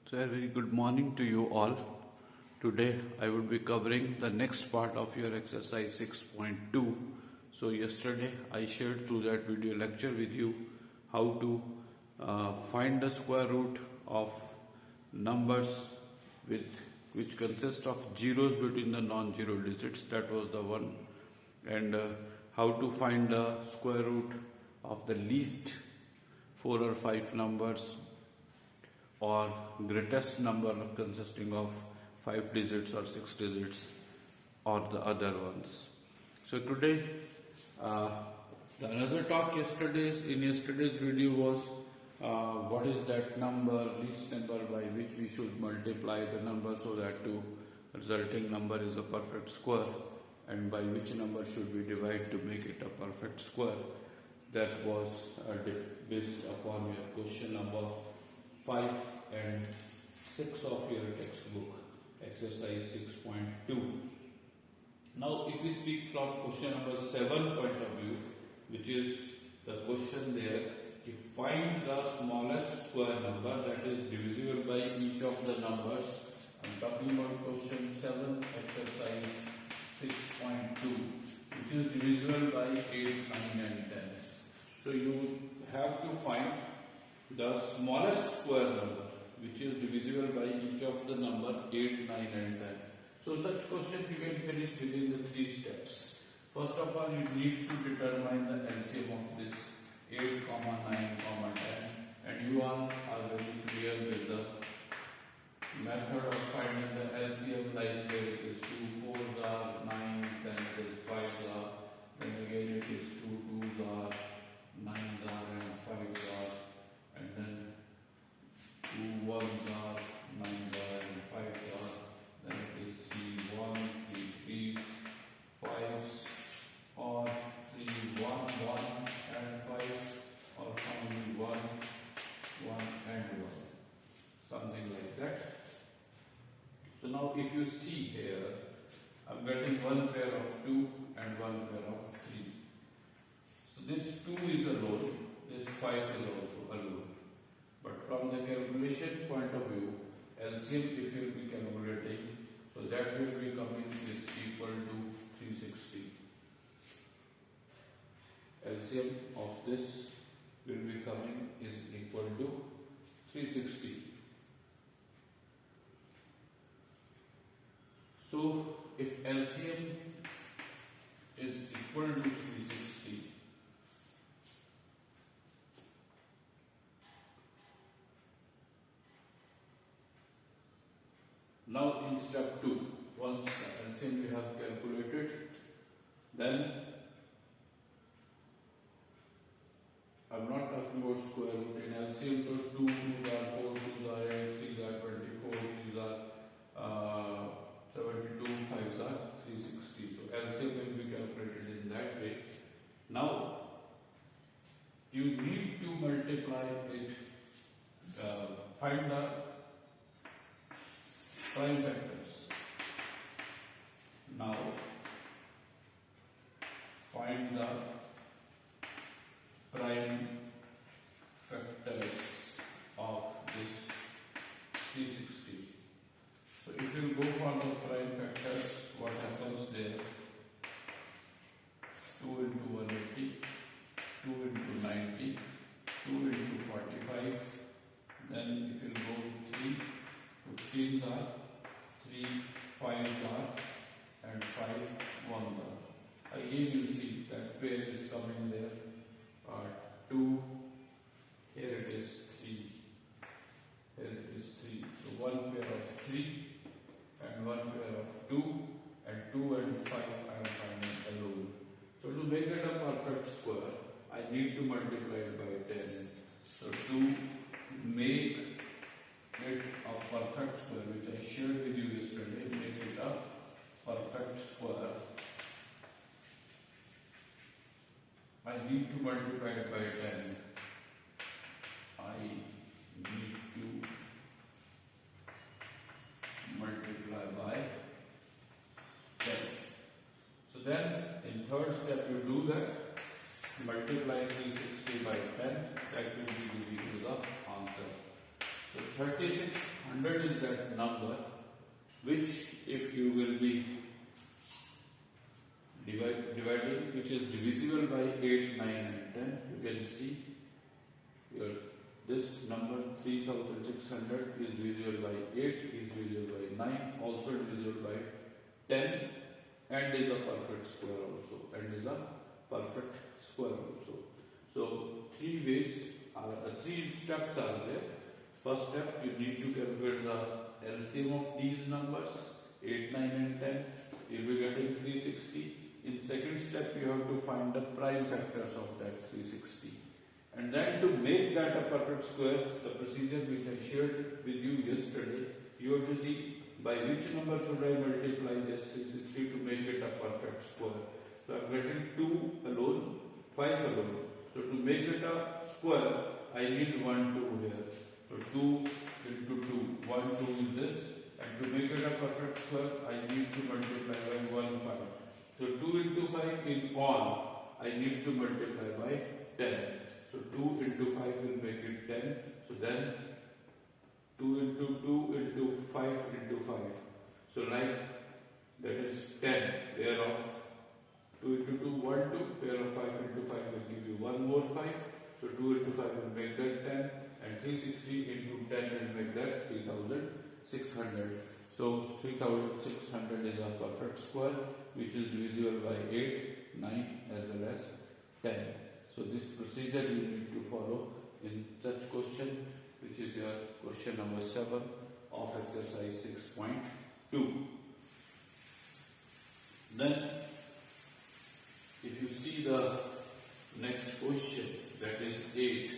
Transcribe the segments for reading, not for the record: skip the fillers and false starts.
So, a very good morning to you all. Today, I will be covering the next part of your exercise 6.2. So, yesterday I shared through that video lecture with you how to find the square root of numbers which consist of zeros between the non-zero digits. That was the one. And how to find the square root of the least 4 or 5 numbers or greatest number consisting of 5 digits or 6 digits or the other ones. So today the another talk in yesterday's video was what is that number, least number by which we should multiply the number so that the resulting number is a perfect square, and by which number should we divide to make it a perfect square. That was based upon your question number 5 and 6 of your textbook, exercise 6.2. Now, if we speak from question number 7 point of view, which is the question there, to find the smallest square number that is divisible by each of the numbers. I'm talking about question 7, exercise 6.2, which is divisible by 8, 9 and 10. So you have to find the smallest square number which is divisible by each of the number 8, 9 and 10. So such question you can finish within the 3 steps. First of all, you need to determine the LCM of this 8, 9, 10, and you all are very clear with the method of finding the LCM, like there it is 2 4s are 9, then it is 5s are, then again it is 2 2s are, 9s are and 5s are, and then 2 1s are, 9s are and 5s are, then it is 3 1, 3 3s, 5s, or 3 1 1 and 5, or only 1 1 and 1, something like that. So now if you see here, I'm getting one pair of 2 and one pair of 3. So this 2 is alone, this 5 is also alone. But from the calculation point of view, LCM if you will be calculating, so that will be coming is equal to 360. LCM of this will be coming is equal to 360. So if LCM is equal to 360, now in step 2, once the LCM we have calculated, then I'm not talking about square root. In LCM, so 2 2s are 4, 2s are 8, 3s are 24, 3s are 72, 5s are 360. So LCM will be calculated in that way. Now, you need to multiply it, find the prime factors. Now, find the prime factors of this 360. So if you go for the prime factors, what happens there? 2 into 180, 2 into 90, 2 into 45, then if you go 3, 15s are, 3 5s are, and 5 1s are. Again you see that pair is coming there. 2, here it is 3, here it is 3. So one pair of 3 and one pair of 2, and 2 and 5 I am finding alone. So to make it a perfect square, I need to multiply it by 10. So to make it a perfect square, which I shared with you yesterday, make it a perfect square, I need to multiply it by 10. I need to multiply by 10. So then, in third step, you do that. Multiply 360 by 10. That will be giving you the answer. So 3600 is that number which, if you will be dividing, which is divisible by 8, 9 and 10, you can see here this number 3600 is divisible by 8, is divisible by 9, also divisible by 10, and is a perfect square also, and is a perfect square also. So three steps are there. First step, you need to calculate the LCM of these numbers 8, 9 and 10. You will be getting 360. In second step, you have to find the prime factors of that 360. And then to make that a perfect square, the procedure which I shared with you yesterday, you have to see by which number should I multiply this 360 to make it a perfect square. So I am getting 2 alone, 5 alone. So to make it a square, I need 1, 2 here. So 2 into 2, 1, 2 is this. And to make it a perfect square, I need to multiply by 1, 5. So 2 into 5 in all, I need to multiply by 10. So 2 into 5 will make it 10. So then 2 into 2 into 5 into 5. So like that is 10, whereof 2 into 2, 1, 2, whereof 5 into 5 will give you 1 more 5. So 2 into 5 will make that 10, and 360 into 10 will make that 3600. So 3600 is a perfect square which is divisible by 8, 9 as well as 10. So this procedure you need to follow in such question, which is your question number 7 of exercise 6.2. Then if you see the next question, that is 8,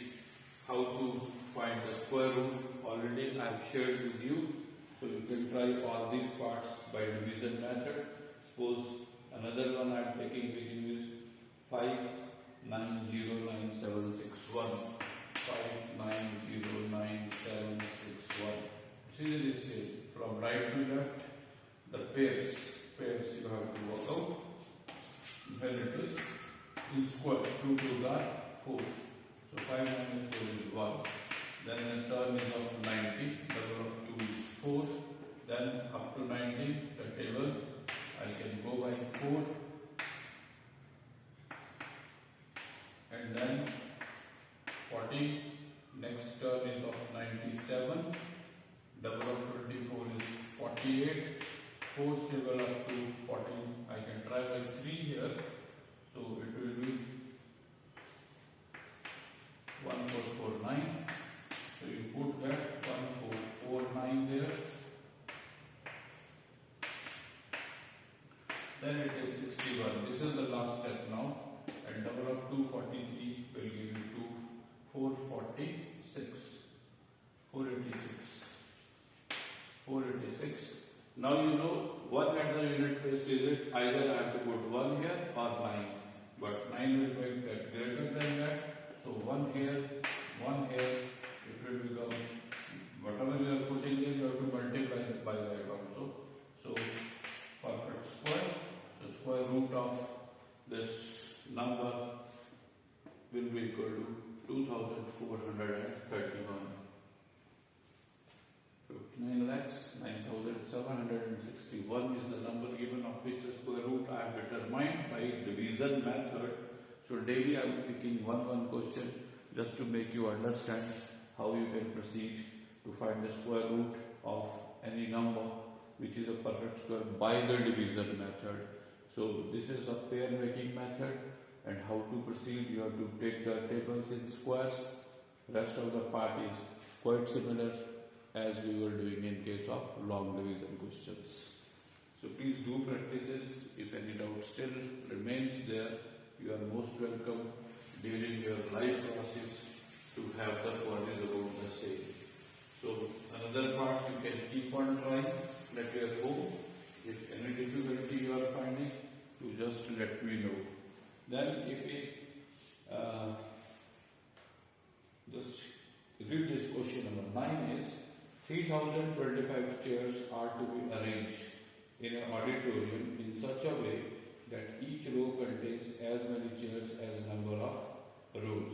how to find the square root, already I have shared with you. So you can try all these parts by division method. Suppose another one I am taking with you is 5909761. 5909761. See this is from right to left, the pairs you have to work out. When it is in square, 2 2s are 4. So 5 minus 4 is 1. Then the term is of 90, double of 2 is 4. Then up to 90, the table I can go by 4. And then 40, next term is of 97. Double of 24 is 48. 4 table up to 14. I can try by 3 here. So it will be 1449. So you put that 1449 there. Then it is 61. This is the last step now. And double of 243 will give you 446. 486. 486. Now you know 1 at the unit place visit, either I have to put 1 here or 9. But 9 will make that greater than that. So 1 here, 1 here, it will become, whatever you are putting in, you have to multiply it by that also. So perfect square, the square root of this number will be equal to 2431. 59,09,761 is the number given of which the square root I have determined by division method. So daily I am picking one question just to make you understand how you can proceed to find the square root of any number which is a perfect square by the division method. So this is a pair making method, and how to proceed, you have to take the tables in squares. Rest of the part is quite similar as we were doing in case of long division questions. So please do practice this. If any doubt still remains there, you are most welcome during your live classes to have the queries about the same. So another part you can keep on trying at your home. If any difficulty you are finding, you just let me know. Then if we just read this question number 9 is 3025 chairs are to be arranged in an auditorium in such a way that each row contains as many chairs as number of rows.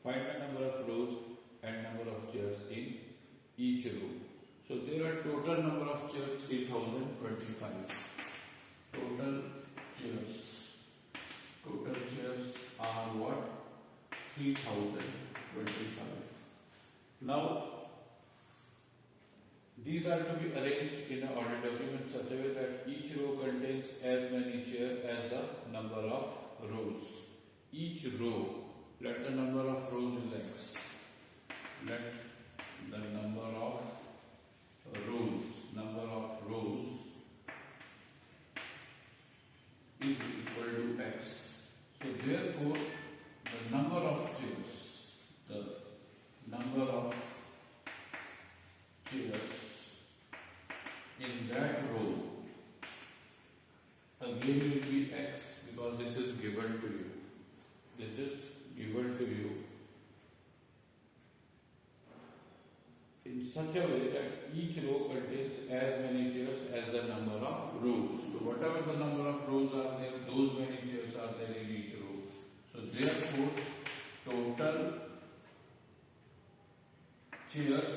Find the number of rows and number of chairs in each row. So there are total number of chairs 3025. Total chairs are what? 3025. Now these are to be arranged in an order document in such a way that each row contains as many chairs as the number of rows. Each row, let the number of rows is x. Let the number of rows is equal to x. So therefore, the number of chairs in that row again will be x, because this is given to you. This is given to you in such a way that each row contains as many chairs as the number of rows. So whatever the number of rows are there, those many chairs are there in each row. So therefore, total chairs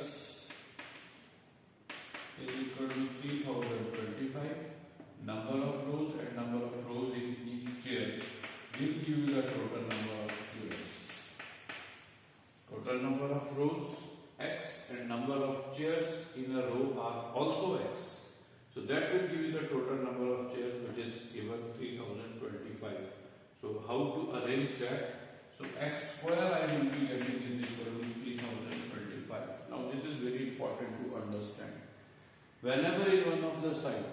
is equal to 3025. Number of rows and number of rows in each chair will give you the total number of chairs. Total number of rows x and number of chairs in a row are also x. So that will give you the total number of chairs, which is given 3025. So how to arrange that? So x square I will be getting is equal to 3025. Now this is very important to understand. Whenever in one of the side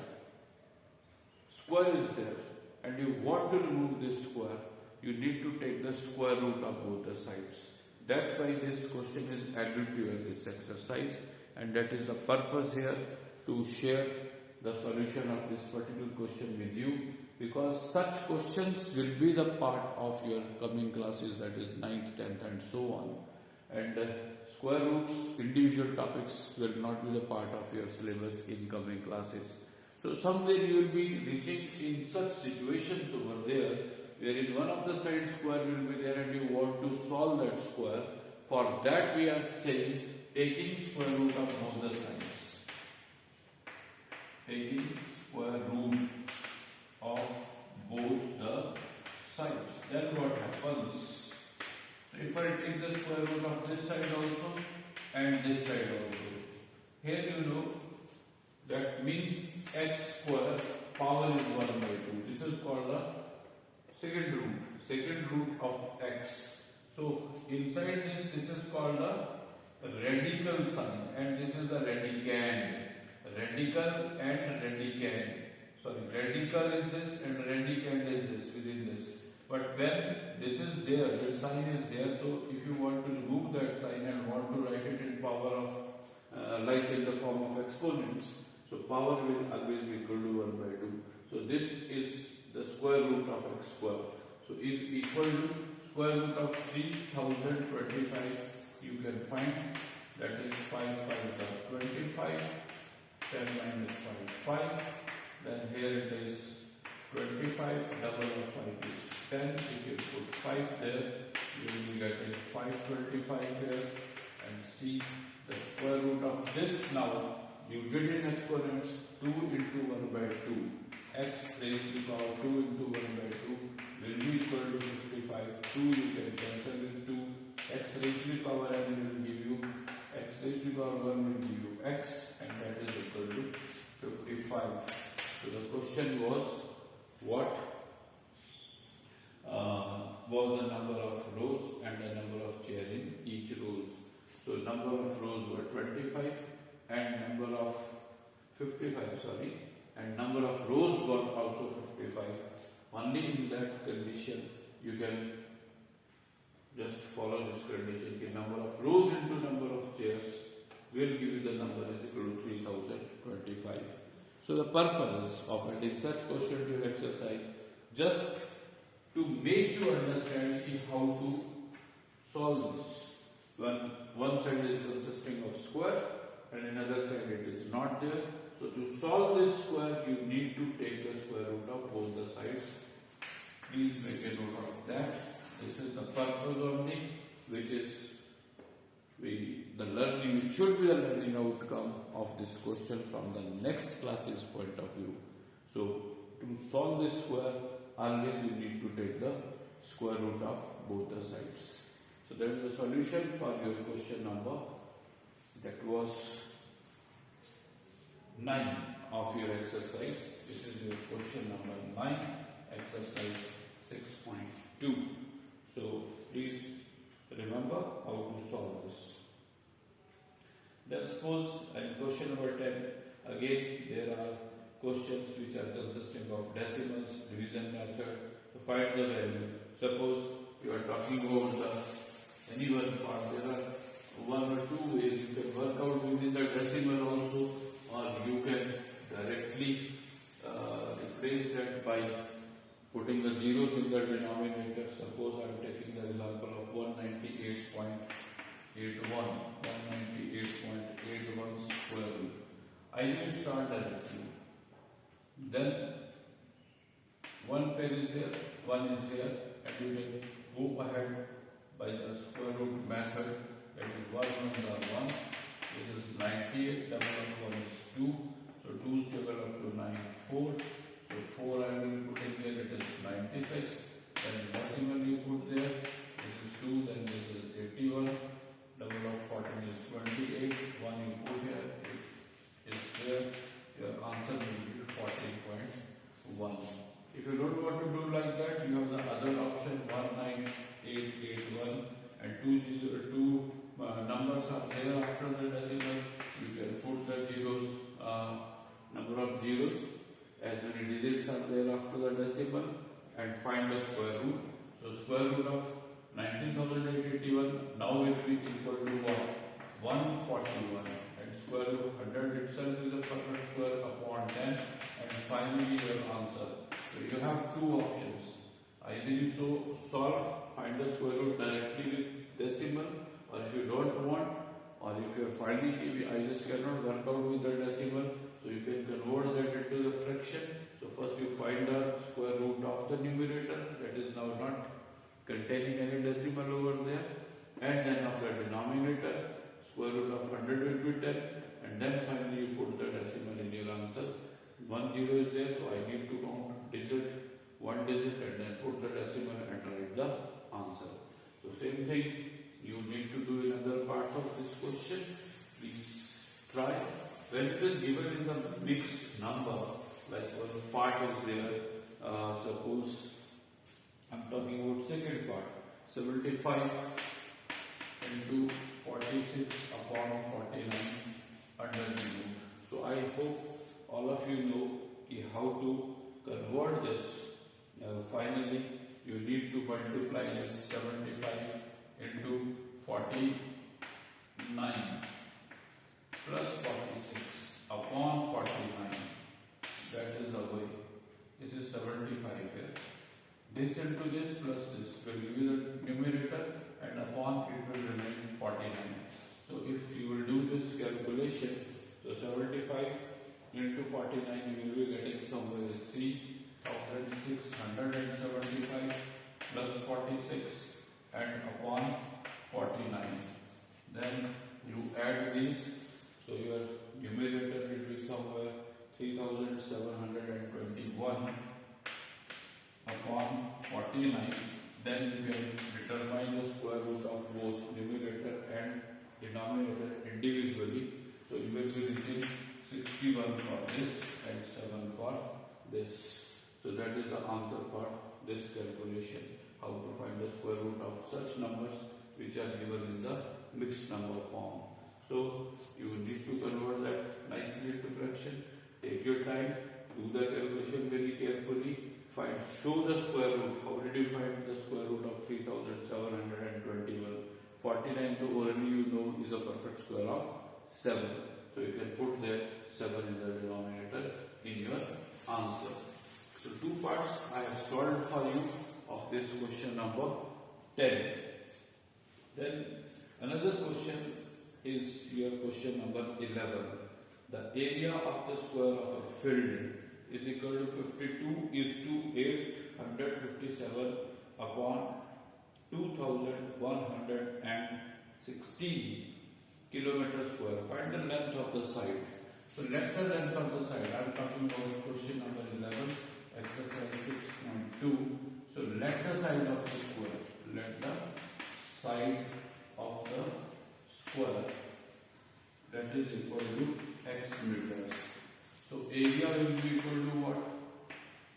square is there and you want to remove this square, you need to take the square root of both the sides. That's why this question is added to this exercise, and that is the purpose here, to share the solution of this particular question with you, because such questions will be the part of your coming classes, that is 9th, 10th and so on. And square roots, individual topics will not be the part of your syllabus in coming classes. So somewhere you will be reaching in such situations over there, where in one of the side square will be there and you want to solve that square. For that we are saying taking square root of both the sides. Taking square root of both the sides. Then what happens? So if I take the square root of this side also and this side also, here you know that means x square power is 1 by 2. This is called the second root of x. So inside this is called the radical sign, and this is the radicand. Radical and radicand. Sorry, radical is this and radicand is this within this. But when this is there, this sign is there, so if you want to remove that sign and want to write it in power of like in the form of exponents, so power will always be equal to 1 by 2. So this is the square root of x square. So is equal to square root of 3025. You can find that is 5 5s are 25. 10 minus 5 5. Then here it is 25. Double of 5 is 10. If you put 5 there, you will be getting 525 here. And see the square root of this now. You did in exponents 2 into 1 by 2. X raised to the power 2 into 1 by 2 will be equal to 55. 2 you can cancel with 2. X raised to the power n will give you x raised to the power 1 will give you x, and that is equal to 55. So the question was, what was the number of rows and the number of chairs in each rows? So number of rows were 25 and number of 55, and number of rows were also 55. Only in that condition you can just follow this condition. The number of rows into number of chairs will give you the number is equal to 3025. So the purpose of adding such question to your exercise, just to make you understand how to solve this. When one side is consisting of square and another side it is not there. So to solve this square, you need to take the square root of both the sides. Please make a note of that. This is the purpose only, which is it should be the learning outcome of this question from the next class's point of view. So to solve this square, always you need to take the square root of both the sides. So that is the solution for your question number, that was 9 of your exercise. This is your question number 9, exercise 6.2. So please remember how to solve this. Then suppose in question number 10, again there are questions which are consisting of decimals, division method, to find the value. Suppose you are talking about any one part, there are one or two ways you can work out within the decimal also, or you can directly replace that by putting the zeros in the denominator. Suppose I am taking the example of 198.81 square root. I will start directly. Then one pair is here, one is here, and you can go ahead by the square root method. That is 1 1 1. This is 98. Double of 1 is 2. So 2 is double up to 94. So 4 I will put in here. It is 96. Then decimal you put there. This is 2. Then this is 81. Double of 14 is 28. 1 you put here. It is there. Your answer will be 14.1. If you don't want to do like that, you have the other option 19881 and two numbers are there after the decimal. You can put the zeros, number of zeros, as many digits are there after the decimal, and find the square root. So square root of 19,881 now will be equal to what? 141. Square root of 100 itself is a perfect square upon 10, and finally your answer. So you have two options. Either you solve, find the square root directly with decimal, or if you don't want, or if you are finding I just cannot work out with the decimal, so you can convert that into the fraction. So first you find the square root of the numerator, that is now not containing any decimal over there, and then of the denominator, square root of 100 will be 10, and then finally you put the decimal in your answer. 1 0 is there, so I need to count one digit and then put the decimal and write the answer. So same thing you need to do in other parts of this question. Please try. When it is given in the mixed number, like one part is there, suppose I am talking about second part, 75 into 46 upon 49 under the root. So I hope all of you know how to convert this. Finally, you need to multiply this 75 into 49 plus 46 upon 49. That is the way. This is 75 here. This into this plus this will give you the numerator, and upon it will remain 49. So if you will do this calculation, so 75 into 49 you will be getting somewhere is 3,675 plus 46 and upon 49. Then you add these, so your numerator will be somewhere 3,721 upon 49. Then you can determine the square root of both numerator and denominator individually. So you will be reaching 61 for this and 7 for this. So that is the answer for this calculation, how to find the square root of such numbers which are given in the mixed number form. So you need to convert that nicely to fraction. Take your time, do the calculation very carefully. Show the square root. How did you find the square root of 3,721? 49 to already you know is a perfect square of 7. So you can put there 7 in the denominator in your answer. So two parts I have solved for you of this question number 10. Then another question is your question number 11. The area of the square of a field is equal to 52 is to 857 upon 2116. kilometer square. Find the length of the side. So let the length of the side. I am talking about question number 11, exercise 6.2. So let the side of the square. Let the side of the square, that is equal to x meters. So area will be equal to what?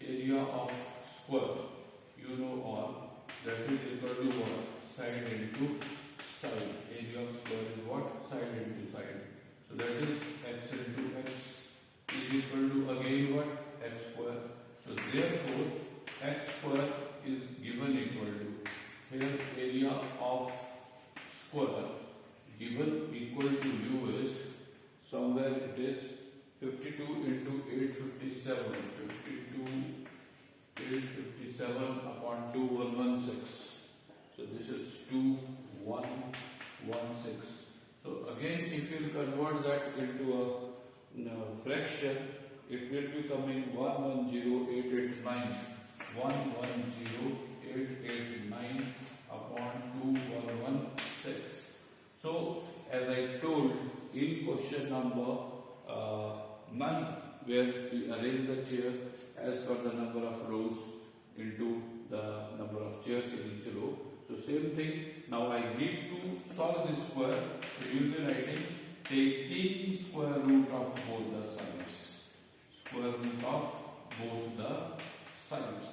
Area of square. You know all. That is equal to what? Side into side. Area of square is what? Side into side. So that is x into x is equal to again what? X square. So therefore x square is given equal to, here area of square given equal to u is, somewhere it is 52 into 857. 52 857 upon 2116. So this is 2116. So again, if you convert that into a fraction, it will be coming 110889. 110889 upon 2116. So as I told in question number 9, where we arrange the chair as per the number of rows into the number of chairs in each row. So same thing. Now I need to solve this square. So you will be writing taking square root of both the sides. Square root of both the sides.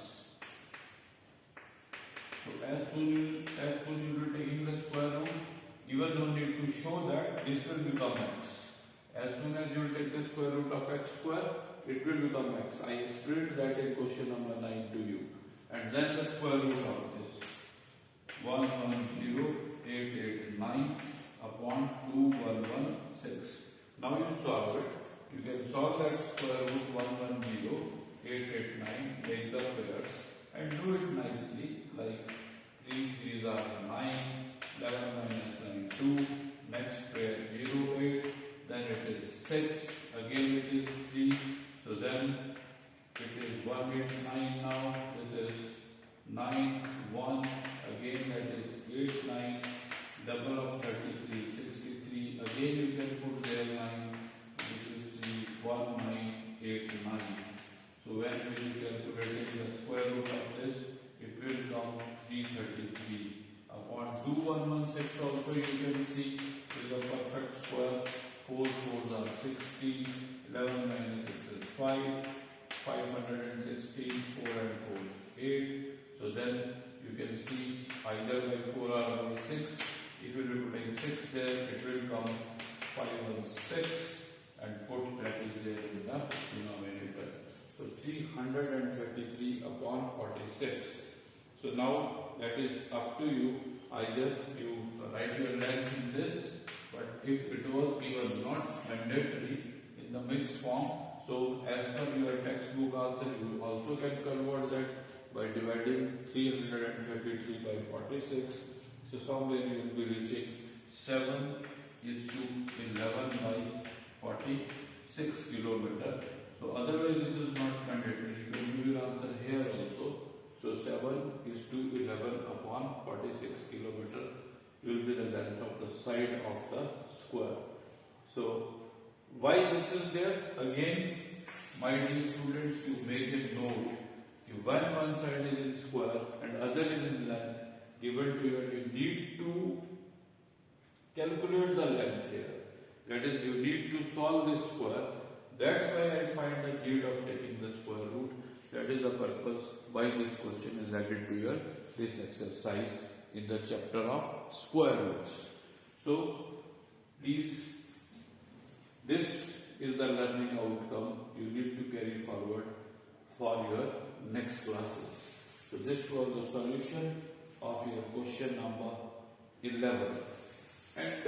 So as soon you will be taking the square root, even no need to show that this will become x. As soon as you will take the square root of x square, it will become x. I explained that in question number 9 to you. And then the square root of this 110889 upon 2116. Now you solve it. You can solve that square root 110889, make the pairs and do it nicely, like 3 3s are 9, 11 minus 9 2, next pair 0 8, then it is 6, again it is 3, so then it is 189 now, this is 9 1, again that is 8 9, double of 33 63, again you can put there 9, this is 3 1 9 8 9. So when we will be calculating the square root of this, it will come 333 upon 2116. Also you can see is a perfect square. 4 4s are 60, 11 minus 6 is 5, 516, 4 and 4 8. So then you can see either by 4 or by 6. If you will be putting 6 there, it will come 516 and put that is there in the denominator. So 333 upon 46. So now that is up to you. Either you write your length in this, but if it was given not mandatory in the mixed form, so as per your textbook answer, you also can convert that by dividing 333 by 46. So somewhere you will be reaching 7 is to 11 by 46 kilometer. So otherwise this is not mandatory. You can give your answer here also. So 7 is to 11 upon 46 kilometer will be the length of the side of the square. So why this is there? Again, my dear students, you make a note. When one side is in square and other is in length, given to you, you need to calculate the length here. That is, you need to solve this square. That's why I find the need of taking the square root. That is the purpose why this question is added to your this exercise in the chapter of square roots. So please, this is the learning outcome you need to carry forward for your next classes. So this was the solution of your question number 11. And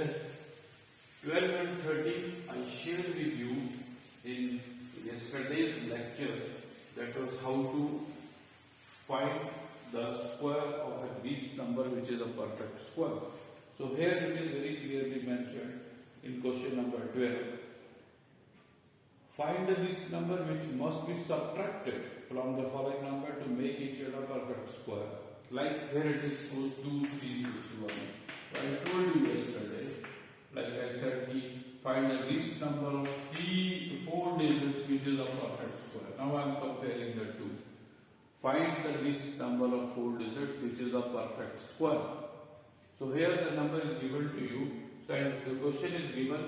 12 and 13 I shared with you in yesterday's lecture. That was how to find the square of a least number which is a perfect square. So here it is very clearly mentioned in question number 12. Find the least number which must be subtracted from the following number to make each other perfect square. Like here it is suppose 2 3 6 1. I told you yesterday like I said, find the least number of 4 digits which is a perfect square. Now I am comparing the two. Find the least number of 4 digits which is a perfect square. So here the number is given to you. So the question is given,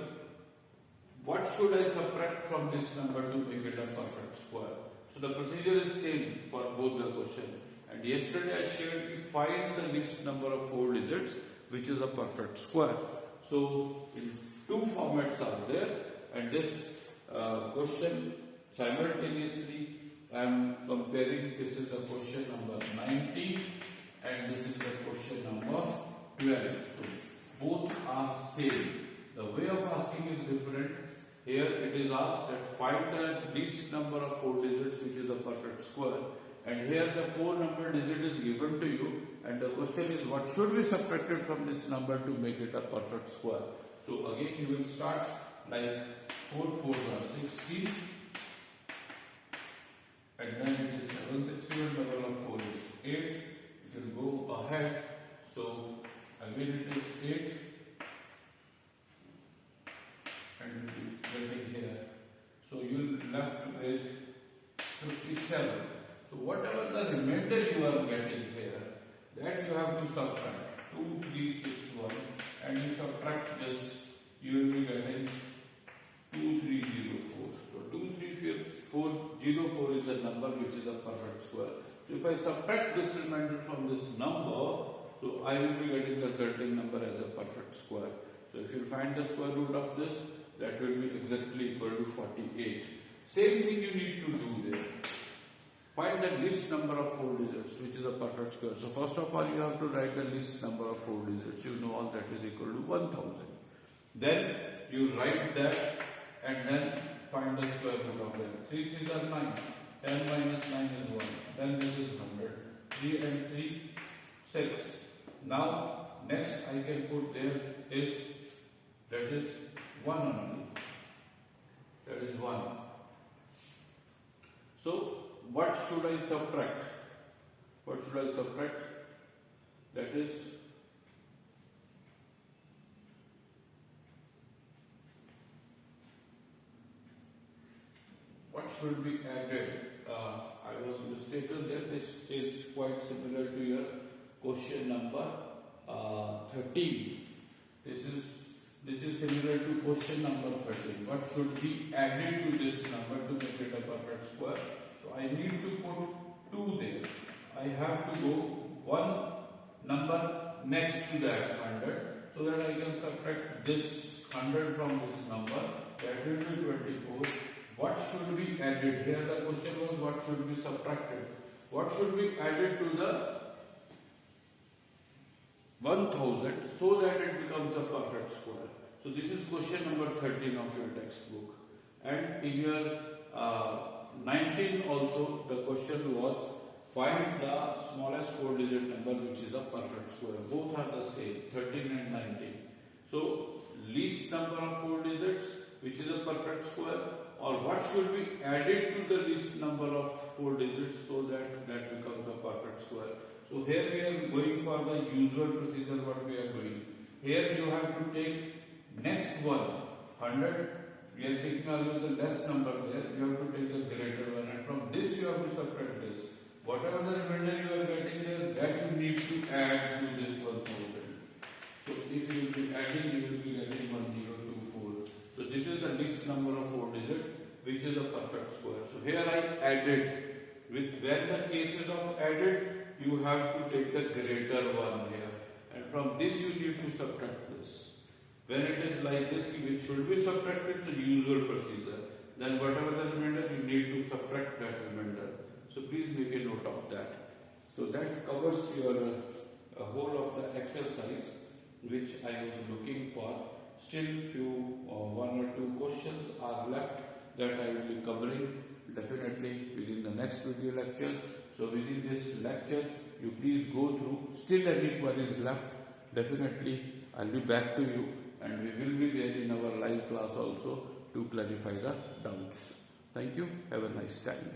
what should I subtract from this number to make it a perfect square? So the procedure is same for both the question. And yesterday I shared you find the least number of 4 digits which is a perfect square. So in two formats are there, and this question simultaneously I am comparing. This is the question number 19 and this is the question number 12. So both are same. The way of asking is different. Here it is asked that find the least number of 4 digits which is a perfect square, and here the 4 number digit is given to you, and the question is what should be subtracted from this number to make it a perfect square. So again you will start like 4 4s are 16, and then it is 761, double of 4 is 8. You can go ahead. So again it is 8, and getting here. So you will left with 57. So whatever the remainder you are getting here, that you have to subtract 2361, and you subtract this, you will be getting 2304. So 2304 is the number which is a perfect square. So if I subtract this remainder from this number, so I will be getting the 13 number as a perfect square. So if you find the square root of this, that will be exactly equal to 48. Same thing you need to do there. Find the least number of 4 digits which is a perfect square. So first of all you have to write the least number of 4 digits. You know all that is equal to 1000. Then you write that and then find the square root of that. 3 3s are 9. 10 minus 9 is 1. Then this is 100. 3 and 3, 6. Now next I can put there is, that is 1 only. That is 1. So what should I subtract? What should I subtract? That is what should be added? I was mistaken there. This is quite similar to your question number 13. This is similar to question number 13. What should be added to this number to make it a perfect square? So I need to put 2 there. I have to go one number next to that 100, so that I can subtract this 100 from this number. That will be 24. What should be added? Here the question was what should be subtracted. What should be added to the 1000 so that it becomes a perfect square? So this is question number 13 of your textbook. And in your 19 also the question was find the smallest 4 digit number which is a perfect square. Both are the same, 13 and 19. So least number of 4 digits which is a perfect square, or what should be added to the least number of 4 digits so that that becomes a perfect square. So here we are going for the usual procedure what we are doing. Here you have to take next one, 100. We are taking always the less number there. You have to take the greater one, and from this you have to subtract this. Whatever the remainder you are getting there, that you need to add to this 1000. So if you will be adding, you will be getting 1024. So this is the least number of 4 digits which is a perfect square. So here I added. With when the cases of added, you have to take the greater one here, and from this you need to subtract this. When it is like this, which should be subtracted, so usual procedure. Then whatever the remainder, you need to subtract that remainder. So please make a note of that. So that covers your whole of the exercise which I was looking for. Still few 1 or 2 questions are left that I will be covering definitely within the next video lecture. So within this lecture, you please go through. Still any queries left, definitely I'll be back to you, and we will be there in our live class also to clarify the doubts. Thank you. Have a nice time.